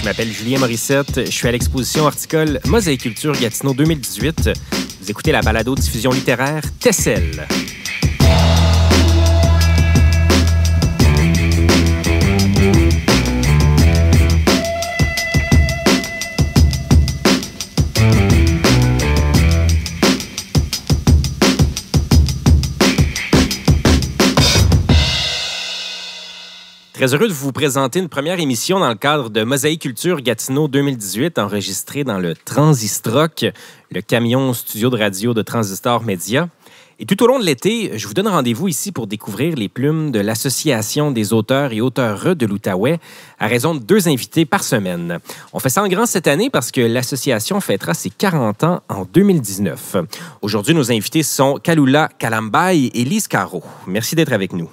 m'appelle Julien Morissette. Je suis à l'exposition horticole Mosaïculture Gatineau 2018. Vous écoutez la balado-diffusion littéraire Tessel. Très heureux de vous présenter une première émission dans le cadre de Mosaïculture Gatineau 2018, enregistrée dans le Transistroc, le camion studio de radio de Transistor Média. Et tout au long de l'été, je vous donne rendez-vous ici pour découvrir les plumes de l'Association des auteurs et auteures de l'Outaouais, à raison de 2 invités par semaine. On fait ça en grand cette année parce que l'association fêtera ses 40 ans en 2019. Aujourd'hui, nos invités sont Kalula Kalambay et Lise Caro. Merci d'être avec nous.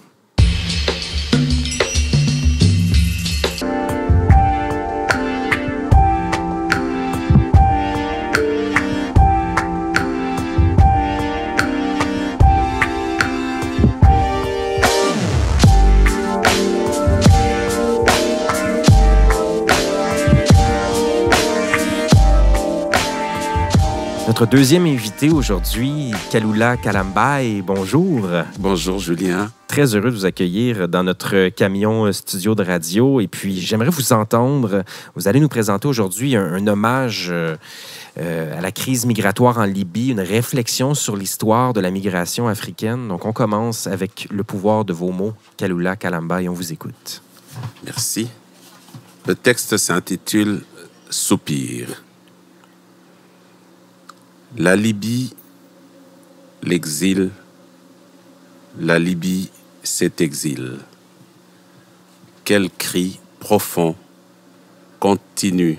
Notre deuxième invité aujourd'hui, Kalula Kalambay. Bonjour. Bonjour, Julien. Très heureux de vous accueillir dans notre camion studio de radio. Et puis, j'aimerais vous entendre. Vous allez nous présenter aujourd'hui un hommage à la crise migratoire en Libye, une réflexion sur l'histoire de la migration africaine. Donc, on commence avec le pouvoir de vos mots. Kalula Kalambay, on vous écoute. Merci. Le texte s'intitule « Soupir ». La Libye, l'exil, la Libye, cet exil. Quel cri profond, continu,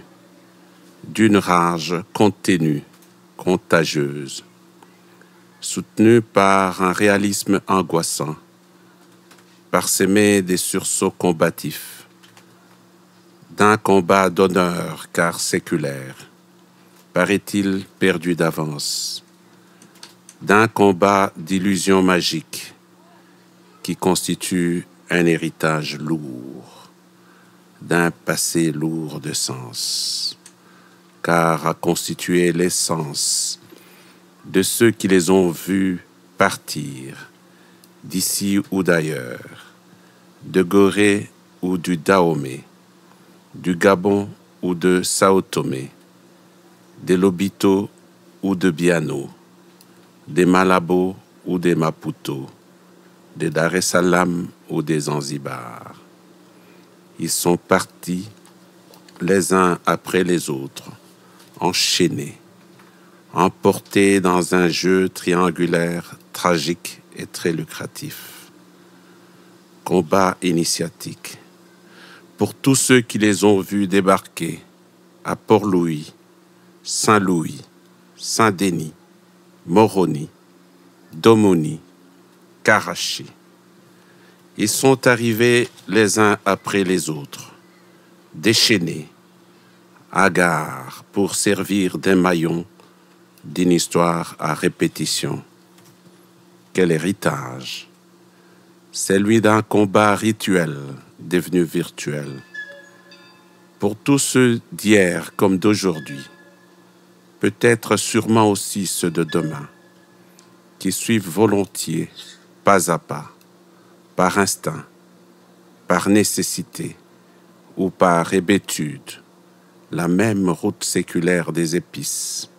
d'une rage contenue, contagieuse, soutenue par un réalisme angoissant, parsemé des sursauts combatifs, d'un combat d'honneur car séculaire, paraît-il perdu d'avance, d'un combat d'illusions magiques qui constitue un héritage lourd, d'un passé lourd de sens, car a constitué l'essence de ceux qui les ont vus partir, d'ici ou d'ailleurs, de Gorée ou du Dahomey, du Gabon ou de Sao Tomé, des Lobito ou de Biano, des Malabo ou des Maputo, des Dar es Salaam ou des Zanzibar. Ils sont partis les uns après les autres, enchaînés, emportés dans un jeu triangulaire tragique et très lucratif. Combat initiatique pour tous ceux qui les ont vus débarquer à Port-Louis, Saint-Louis, Saint-Denis, Moroni, Domoni, Karachi. Ils sont arrivés les uns après les autres, déchaînés, hagards pour servir d'un maillon d'une histoire à répétition. Quel héritage! Celui d'un combat rituel devenu virtuel. Pour tous ceux d'hier comme d'aujourd'hui, peut-être sûrement aussi ceux de demain, qui suivent volontiers, pas à pas, par instinct, par nécessité ou par hébétude, la même route séculaire des épices,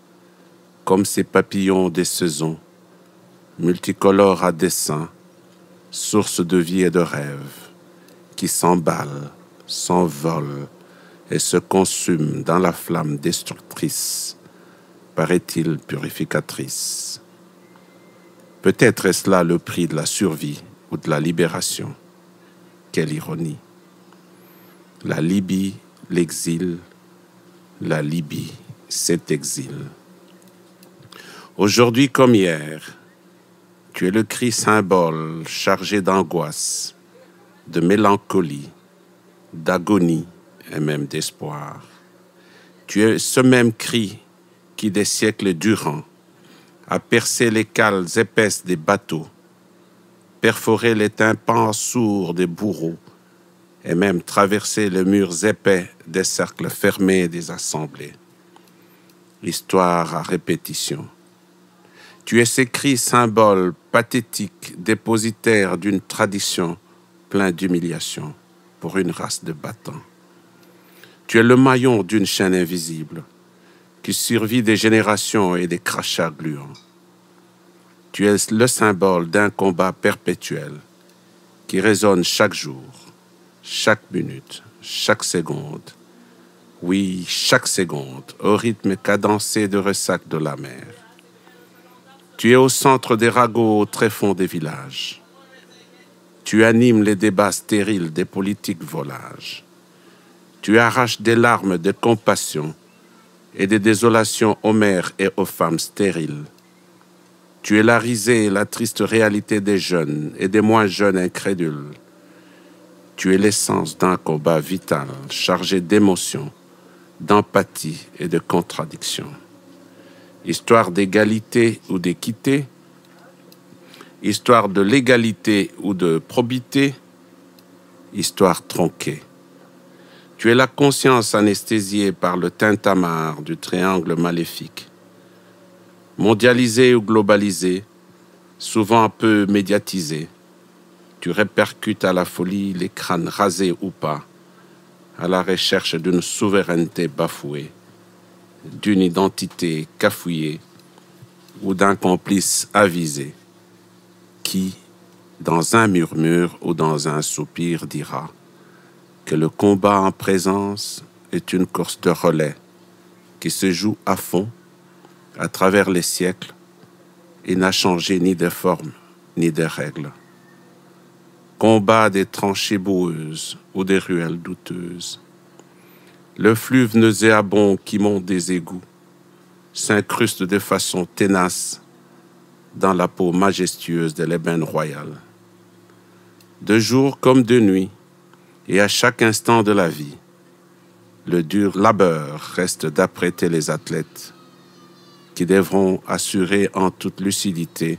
comme ces papillons des saisons, multicolores à dessein, source de vie et de rêve, qui s'emballent, s'envolent et se consument dans la flamme destructrice, paraît-il purificatrice. Peut-être est-ce là le prix de la survie ou de la libération. Quelle ironie! La Libye, l'exil, la Libye, cet exil. Aujourd'hui comme hier, tu es le cri symbole chargé d'angoisse, de mélancolie, d'agonie et même d'espoir. Tu es ce même cri qui, des siècles durant, a percé les cales épaisses des bateaux, perforé les tympans sourds des bourreaux et même traversé les murs épais des cercles fermés des assemblées. Histoire à répétition. Tu es ces cris symboles pathétiques, dépositaires d'une tradition pleine d'humiliation pour une race de battants. Tu es le maillon d'une chaîne invisible qui survit des générations et des crachats gluants. Tu es le symbole d'un combat perpétuel qui résonne chaque jour, chaque minute, chaque seconde. Oui, chaque seconde, au rythme cadencé de ressac de la mer. Tu es au centre des ragots au tréfonds des villages. Tu animes les débats stériles des politiques volages. Tu arraches des larmes de compassion et des désolations aux mères et aux femmes stériles. Tu es la risée et la triste réalité des jeunes et des moins jeunes incrédules. Tu es l'essence d'un combat vital chargé d'émotions, d'empathie et de contradictions. Histoire d'égalité ou d'équité, histoire de légalité ou de probité, histoire tronquée. Tu es la conscience anesthésiée par le tintamarre du triangle maléfique. Mondialisé ou globalisé, souvent peu médiatisé, tu répercutes à la folie les crânes rasés ou pas, à la recherche d'une souveraineté bafouée, d'une identité cafouillée ou d'un complice avisé qui, dans un murmure ou dans un soupir, dira que le combat en présence est une course de relais qui se joue à fond à travers les siècles et n'a changé ni de forme ni de règles. Combat des tranchées boueuses ou des ruelles douteuses. Le fleuve nauséabond qui monte des égouts s'incruste de façon ténace dans la peau majestueuse de l'ébène royal. De jour comme de nuit, et à chaque instant de la vie, le dur labeur reste d'apprêter les athlètes qui devront assurer en toute lucidité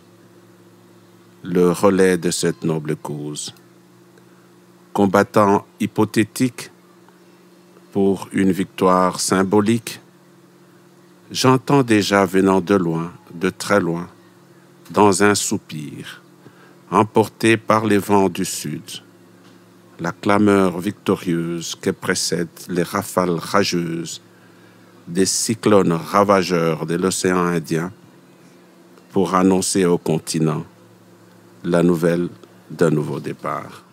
le relais de cette noble cause. Combattant hypothétique pour une victoire symbolique, j'entends déjà venant de loin, de très loin, dans un soupir, emporté par les vents du sud, la clameur victorieuse que précèdent les rafales rageuses des cyclones ravageurs de l'océan Indien pour annoncer au continent la nouvelle d'un nouveau départ.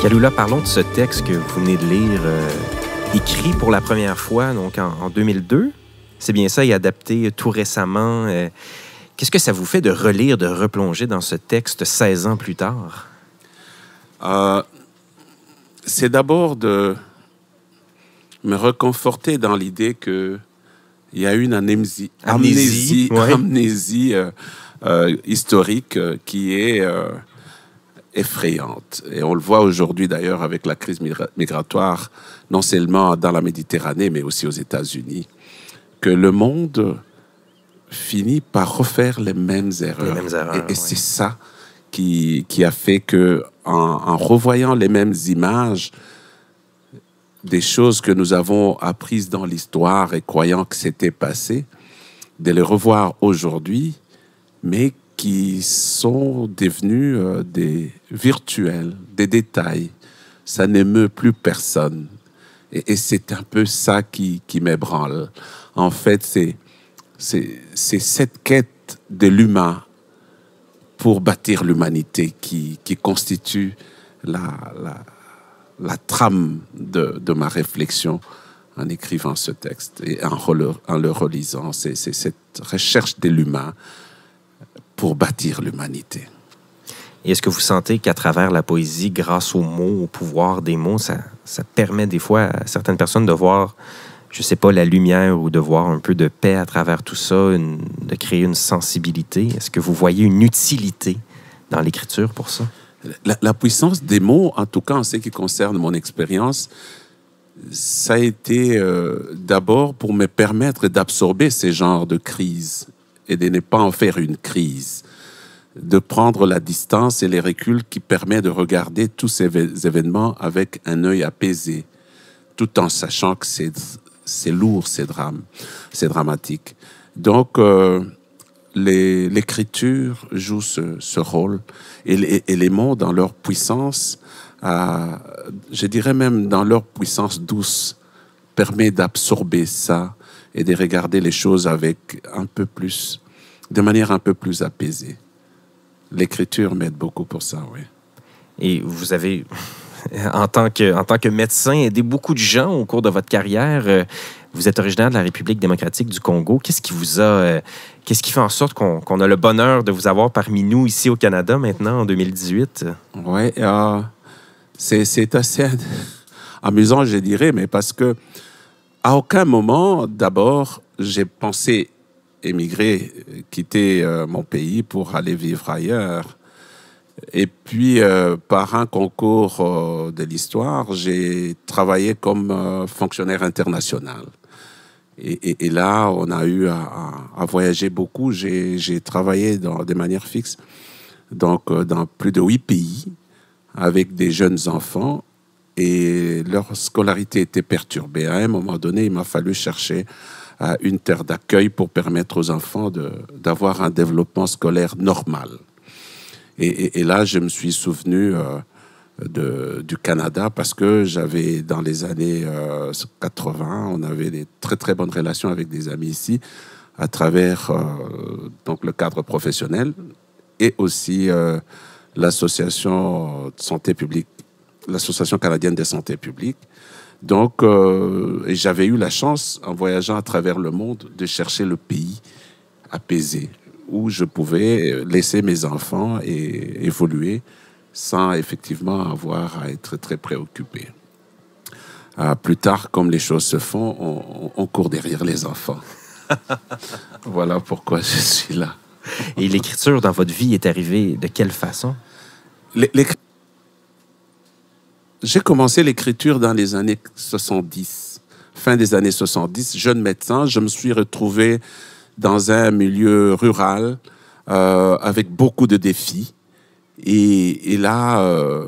Kalula, parlons de ce texte que vous venez de lire, écrit pour la première fois donc en 2002. C'est bien ça, et adapté tout récemment. Qu'est-ce que ça vous fait de relire, de replonger dans ce texte 16 ans plus tard? C'est d'abord de me reconforter dans l'idée qu'il y a une amnésie historique qui est effrayante. Et on le voit aujourd'hui d'ailleurs avec la crise migratoire, non seulement dans la Méditerranée, mais aussi aux États-Unis, que le monde finit par refaire les mêmes erreurs. Et c'est ça qui a fait que, en revoyant les mêmes images, des choses que nous avons apprises dans l'histoire et croyant que c'était passé, de les revoir aujourd'hui, mais qui sont devenus des virtuels, des détails. Ça n'émeut plus personne. Et c'est un peu ça qui m'ébranle. En fait, c'est cette quête de l'humain pour bâtir l'humanité qui constitue la trame de ma réflexion en écrivant ce texte et en le relisant. C'est cette recherche de l'humain pour bâtir l'humanité. Et est-ce que vous sentez qu'à travers la poésie, grâce aux mots, au pouvoir des mots, ça permet des fois à certaines personnes de voir je sais pas, la lumière ou de voir un peu de paix à travers tout ça, de créer une sensibilité? Est-ce que vous voyez une utilité dans l'écriture pour ça? La puissance des mots, en tout cas en ce qui concerne mon expérience, ça a été d'abord pour me permettre d'absorber ces genres de crises et de ne pas en faire une crise, de prendre la distance et les reculs qui permettent de regarder tous ces événements avec un œil apaisé, tout en sachant que c'est lourd, c'est dramatique. Donc, l'écriture joue ce rôle et les mots dans leur puissance, je dirais même dans leur puissance douce, permet d'absorber ça et de regarder les choses de manière un peu plus apaisée. L'écriture m'aide beaucoup pour ça, oui. Et vous avez, en tant que médecin, aidé beaucoup de gens au cours de votre carrière. Vous êtes originaire de la République démocratique du Congo. Qu'est-ce qui fait en sorte qu'on a le bonheur de vous avoir parmi nous ici au Canada maintenant, en 2018? Oui, c'est assez amusant, je dirais, mais parce que à aucun moment, d'abord, j'ai pensé émigrer, quitter mon pays pour aller vivre ailleurs. Et puis, par un concours de l'histoire, j'ai travaillé comme fonctionnaire international. Et là, on a eu à voyager beaucoup. J'ai travaillé de manière fixe donc, dans plus de 8 pays avec des jeunes enfants et leur scolarité était perturbée. À un moment donné, il m'a fallu chercher une terre d'accueil pour permettre aux enfants d'avoir un développement scolaire normal. Et là, je me suis souvenu du Canada parce que j'avais, dans les années 80, on avait des très, très bonnes relations avec des amis ici à travers donc le cadre professionnel et aussi l'association de santé publique, l'Association canadienne de santé publique. Donc, et j'avais eu la chance, en voyageant à travers le monde, de chercher le pays apaisé, où je pouvais laisser mes enfants et évoluer sans effectivement avoir à être très préoccupé. Plus tard, comme les choses se font, on court derrière les enfants. Voilà pourquoi je suis là. Et l'écriture dans votre vie est arrivée de quelle façon? J'ai commencé l'écriture dans les années 70, fin des années 70, jeune médecin. Je me suis retrouvé dans un milieu rural avec beaucoup de défis. Et là,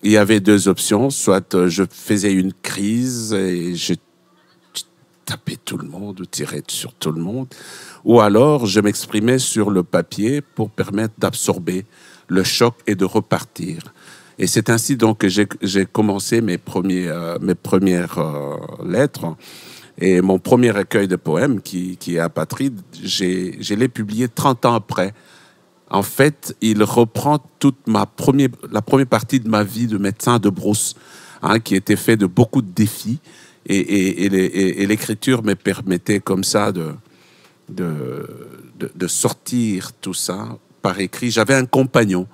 il y avait deux options. Soit je faisais une crise et je tapais tout le monde ou tirais sur tout le monde, ou alors je m'exprimais sur le papier pour permettre d'absorber le choc et de repartir. Et c'est ainsi donc que j'ai commencé mes premières lettres. Et mon premier recueil de poèmes, qui est Apatride, je l'ai publié 30 ans après. En fait, il reprend toute la première partie de ma vie de médecin de brousse, qui était fait de beaucoup de défis. Et l'écriture me permettait comme ça de sortir tout ça par écrit. J'avais un compagnon.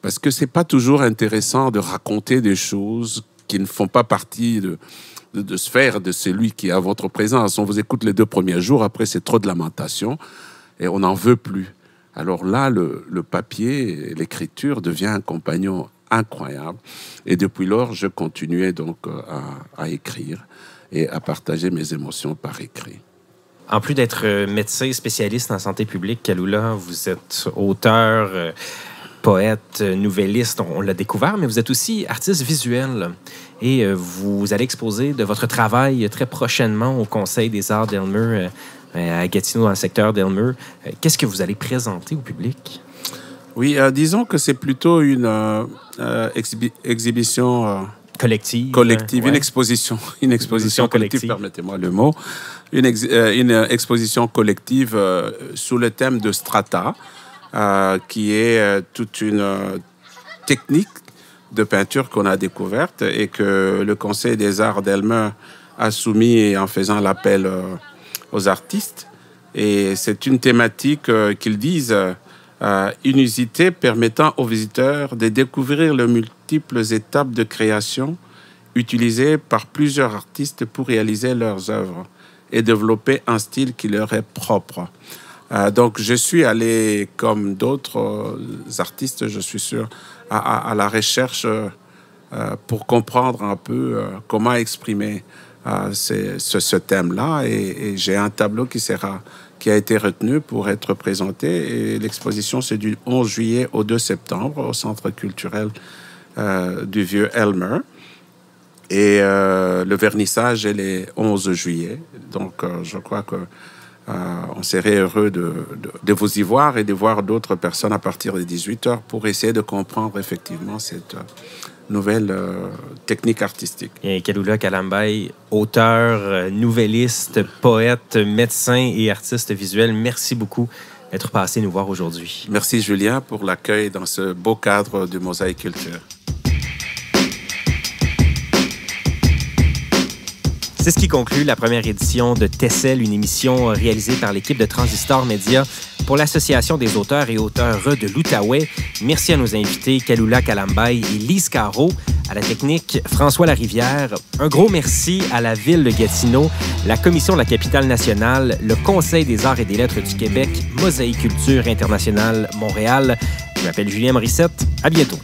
Parce que c'est pas toujours intéressant de raconter des choses qui ne font pas partie de sphère de celui qui est à votre présence. On vous écoute les 2 premiers jours, après c'est trop de lamentation et on n'en veut plus. Alors là, le papier, l'écriture devient un compagnon incroyable. Et depuis lors, je continuais donc à écrire et à partager mes émotions par écrit. En plus d'être médecin spécialiste en santé publique, Kalula, vous êtes auteur, poète, nouvelliste, on l'a découvert, mais vous êtes aussi artiste visuel. Et vous allez exposer de votre travail très prochainement au Conseil des arts d'Aylmer, à Gatineau, dans le secteur d'Aylmer. Qu'est-ce que vous allez présenter au public? Oui, disons que c'est plutôt une exhibition collective. Ouais. Une exposition collective, permettez-moi le mot. Une exposition collective sous le thème de strata, qui est toute une technique de peinture qu'on a découverte et que le Conseil des arts d'Aylmer a soumis en faisant l'appel aux artistes. Et c'est une thématique qu'ils disent inusitée, permettant aux visiteurs de découvrir les multiples étapes de création utilisés par plusieurs artistes pour réaliser leurs œuvres et développer un style qui leur est propre. Donc, je suis allé, comme d'autres artistes, je suis sûr, à la recherche pour comprendre un peu comment exprimer ce thème-là. Et j'ai un tableau qui a été retenu pour être présenté. Et l'exposition, c'est du 11 juillet au 2 septembre au Centre culturel du Vieux-Elmer. Et le vernissage est le 11 juillet. Donc, je crois que on serait heureux de vous y voir et de voir d'autres personnes à partir de 18h pour essayer de comprendre effectivement cette nouvelle technique artistique. Et Kalula Kalambay, auteur, nouvelliste, poète, médecin et artiste visuel, merci beaucoup d'être passé nous voir aujourd'hui. Merci Julien pour l'accueil dans ce beau cadre de Mosaïque Culture. C'est ce qui conclut la première édition de Tessel, une émission réalisée par l'équipe de Transistor Média pour l'Association des auteurs et auteures de l'Outaouais. Merci à nos invités Kalula Kalambay et Lise Caro, à la technique François Larivière. Un gros merci à la Ville de Gatineau, la Commission de la capitale nationale, le Conseil des arts et des lettres du Québec, Mosaïque Culture Internationale Montréal. Je m'appelle Julien Morissette. À bientôt.